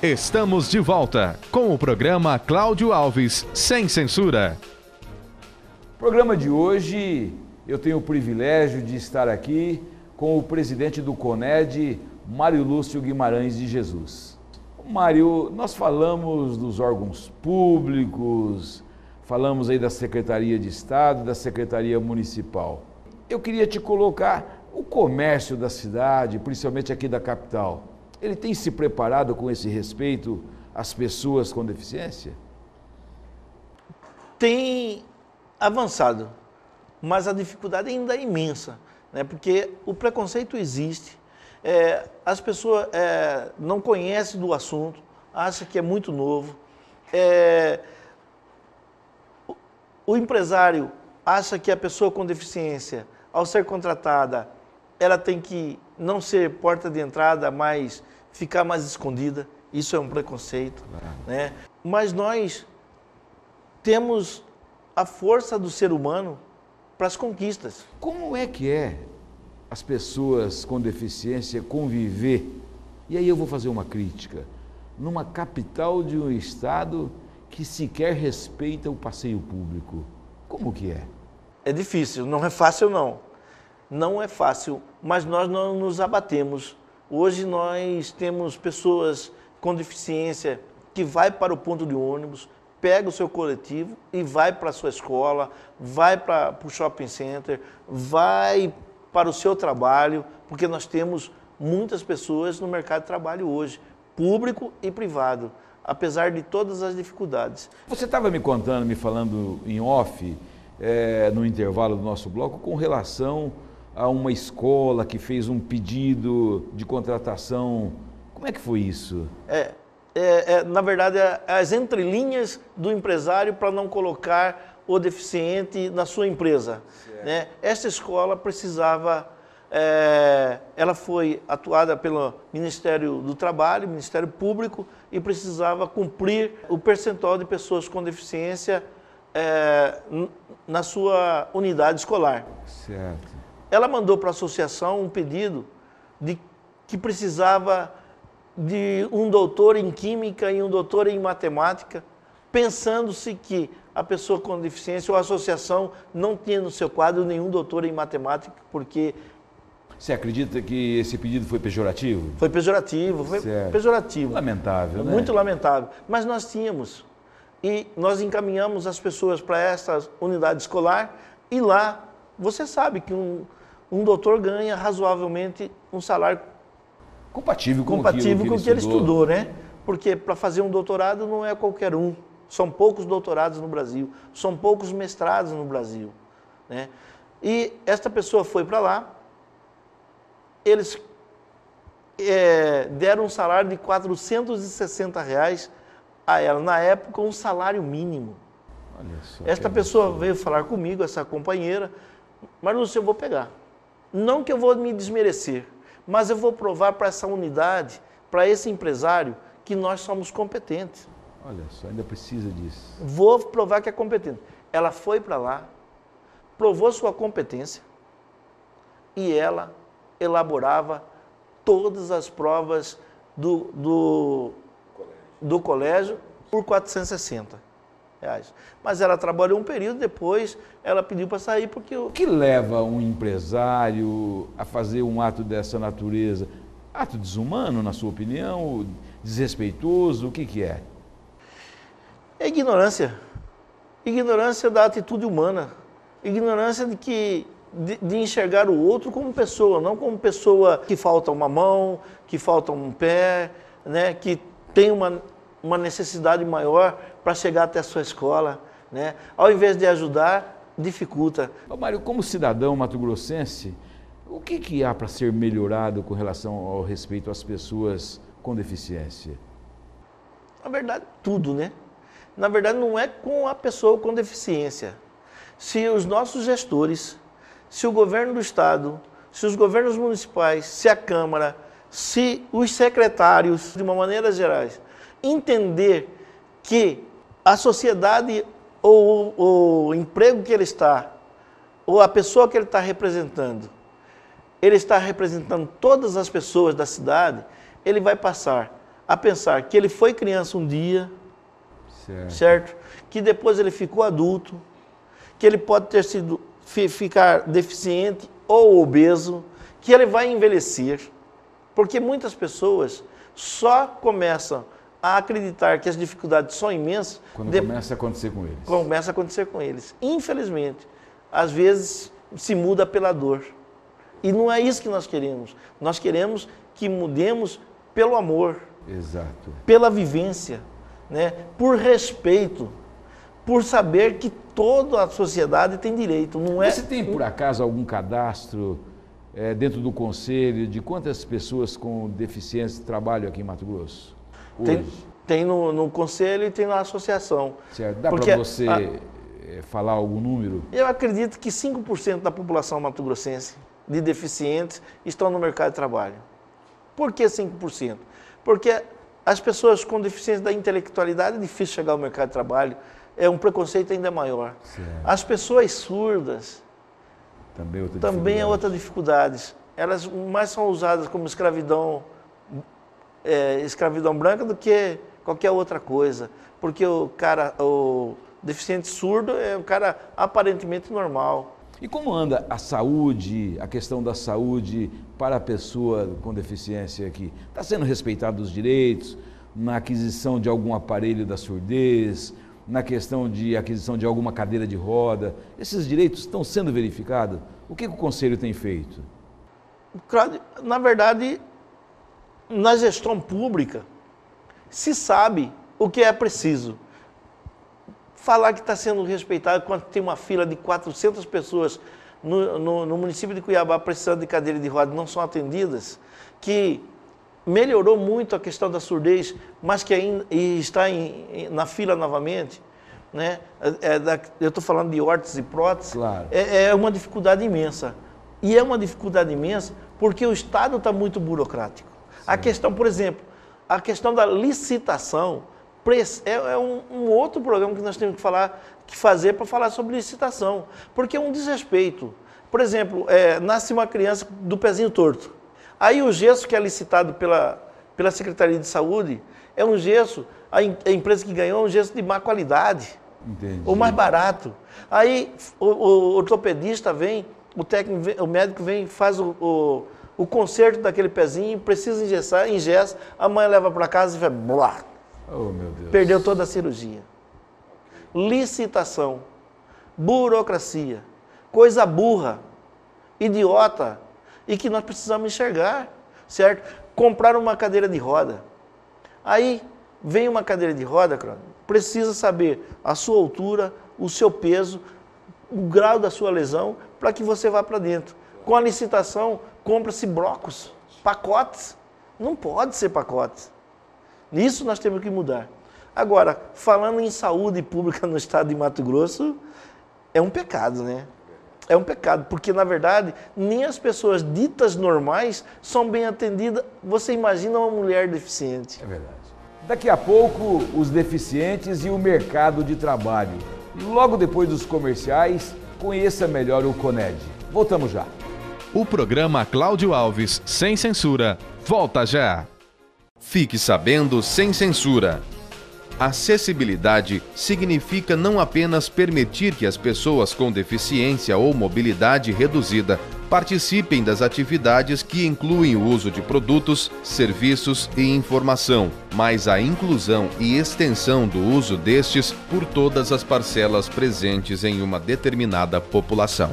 Estamos de volta com o programa Cláudio Alves, sem censura. No programa de hoje, eu tenho o privilégio de estar aqui com o presidente do CONED, Mário Lúcio Guimarães de Jesus. Mário, nós falamos dos órgãos públicos, falamos aí da Secretaria de Estado, da Secretaria Municipal. Eu queria te colocar o comércio da cidade, principalmente aqui da capital. Ele tem se preparado com esse respeito às pessoas com deficiência? Tem avançado, mas a dificuldade ainda é imensa, né? Porque o preconceito existe, as pessoas não conhecem do assunto, acham que é muito novo, o empresário acha que a pessoa com deficiência, ao ser contratada, ela tem que não ser porta de entrada, mas ficar mais escondida. Isso é um preconceito, né? Mas nós temos a força do ser humano para as conquistas. Como é que as pessoas com deficiência conviver? E aí eu vou fazer uma crítica. Numa capital de um estado que sequer respeita o passeio público. Como que é? É difícil, não é fácil não. Não é fácil, mas nós não nos abatemos. Hoje nós temos pessoas com deficiência que vai para o ponto de ônibus, pega o seu coletivo e vai para a sua escola, vai para o shopping center, vai para o seu trabalho, porque nós temos muitas pessoas no mercado de trabalho hoje, público e privado, apesar de todas as dificuldades. Você estava me falando em off, no intervalo do nosso bloco, com relação a uma escola que fez um pedido de contratação. Como é que foi isso? Na verdade, as entrelinhas do empresário para não colocar o deficiente na sua empresa, né? Esta escola precisava, ela foi atuada pelo Ministério do Trabalho, Ministério Público, e precisava cumprir o percentual de pessoas com deficiência na sua unidade escolar. Certo. Ela mandou para a associação um pedido de que precisava de um doutor em química e um doutor em matemática, pensando-se que a pessoa com deficiência ou a associação não tinha no seu quadro nenhum doutor em matemática, porque... Você acredita que esse pedido foi pejorativo? Foi pejorativo, foi pejorativo. Lamentável, né? Muito lamentável. Mas nós tínhamos, e nós encaminhamos as pessoas para essa unidade escolar, e lá, você sabe que um doutor ganha razoavelmente um salário compatível com o que ele estudou, né? Porque para fazer um doutorado não é qualquer um. São poucos doutorados no Brasil, são poucos mestrados no Brasil, né? E esta pessoa foi para lá, eles deram um salário de R$460 a ela, na época um salário mínimo. Olha só, esta pessoa veio falar comigo, essa companheira, mas Lúcio, eu vou pegar. Não que eu vou me desmerecer, mas eu vou provar para essa unidade, para esse empresário, que nós somos competentes. Olha só, ainda precisa disso. Vou provar que é competente. Ela foi para lá, provou sua competência e ela elaborava todas as provas do colégio por R$460. Mas ela trabalhou um período, depois ela pediu para sair porque... O que leva um empresário a fazer um ato dessa natureza? Ato desumano, na sua opinião? Desrespeitoso? O que é? É ignorância. Ignorância da atitude humana. Ignorância de enxergar o outro como pessoa, não como pessoa que falta uma mão, que falta um pé, né, que tem uma necessidade maior para chegar até a sua escola, né? Ao invés de ajudar, dificulta. Mário, como cidadão mato-grossense, o que há para ser melhorado com relação ao respeito às pessoas com deficiência? Na verdade, tudo, né? Na verdade, não é com a pessoa com deficiência. Se os nossos gestores, se o governo do estado, se os governos municipais, se a Câmara, se os secretários, de uma maneira geral, entender que a sociedade ou o emprego que ele está, ou a pessoa que ele está representando todas as pessoas da cidade, ele vai passar a pensar que ele foi criança um dia, certo? Que depois ele ficou adulto, que ele pode ter sido, ficar deficiente ou obeso, que ele vai envelhecer. Porque muitas pessoas só começam a acreditar que as dificuldades são imensas quando começa a acontecer com eles. Começa a acontecer com eles. Infelizmente, às vezes se muda pela dor. E não é isso que nós queremos. Nós queremos que mudemos pelo amor. Exato. Pela vivência, né? Por respeito, por saber que toda a sociedade tem direito. Não é... Você tem, por acaso, algum cadastro dentro do conselho de quantas pessoas com deficiência trabalham aqui em Mato Grosso? Tem no conselho e tem na associação. Certo. Dá para você falar algum número? Eu acredito que 5% da população mato-grossense de deficientes estão no mercado de trabalho. Por que 5%? Porque as pessoas com deficiência da intelectualidade é difícil chegar ao mercado de trabalho, é um preconceito ainda maior. Certo. As pessoas surdas também é outra dificuldade. Elas mais são usadas como escravidão branca do que qualquer outra coisa. Porque o deficiente surdo é um cara aparentemente normal. E como anda a saúde, a questão da saúde para a pessoa com deficiência aqui? Está sendo respeitados os direitos na aquisição de algum aparelho da surdez, na questão de aquisição de alguma cadeira de roda? Esses direitos estão sendo verificados? O que o Conselho tem feito? Na verdade, na gestão pública, se sabe o que é preciso. Falar que está sendo respeitado quando tem uma fila de 400 pessoas no município de Cuiabá precisando de cadeira de roda não são atendidas, que melhorou muito a questão da surdez, mas que ainda está na fila novamente, né? Eu estou falando de órteses e próteses, claro. É uma dificuldade imensa. E é uma dificuldade imensa porque o Estado está muito burocrático. Sim. A questão, por exemplo, a questão da licitação, é um outro programa que nós temos que fazer para falar sobre licitação, porque é um desrespeito. Por exemplo, nasce uma criança do pezinho torto. Aí o gesso que é licitado pela Secretaria de Saúde é um gesso, a empresa que ganhou é um gesso de má qualidade. Entendi. Ou mais barato. Aí o ortopedista vem, o médico vem, faz o conserto daquele pezinho, precisa engessa, a mãe leva para casa e vai blá. Oh, meu Deus. Perdeu toda a cirurgia. Licitação, burocracia, coisa burra, idiota, e que nós precisamos enxergar, certo? Comprar uma cadeira de roda. Aí vem uma cadeira de roda, precisa saber a sua altura, o seu peso, o grau da sua lesão, para que você vá para dentro. Com a licitação, compra-se blocos, pacotes. Não pode ser pacotes. Nisso nós temos que mudar. Agora, falando em saúde pública no estado de Mato Grosso, é um pecado, né? É um pecado, porque na verdade, nem as pessoas ditas normais são bem atendidas. Você imagina uma mulher deficiente. É verdade. Daqui a pouco, os deficientes e o mercado de trabalho. Logo depois dos comerciais, conheça melhor o CONED. Voltamos já. O programa Cláudio Alves, sem censura, volta já. Fique sabendo sem censura. Acessibilidade significa não apenas permitir que as pessoas com deficiência ou mobilidade reduzida participem das atividades que incluem o uso de produtos, serviços e informação, mas a inclusão e extensão do uso destes por todas as parcelas presentes em uma determinada população.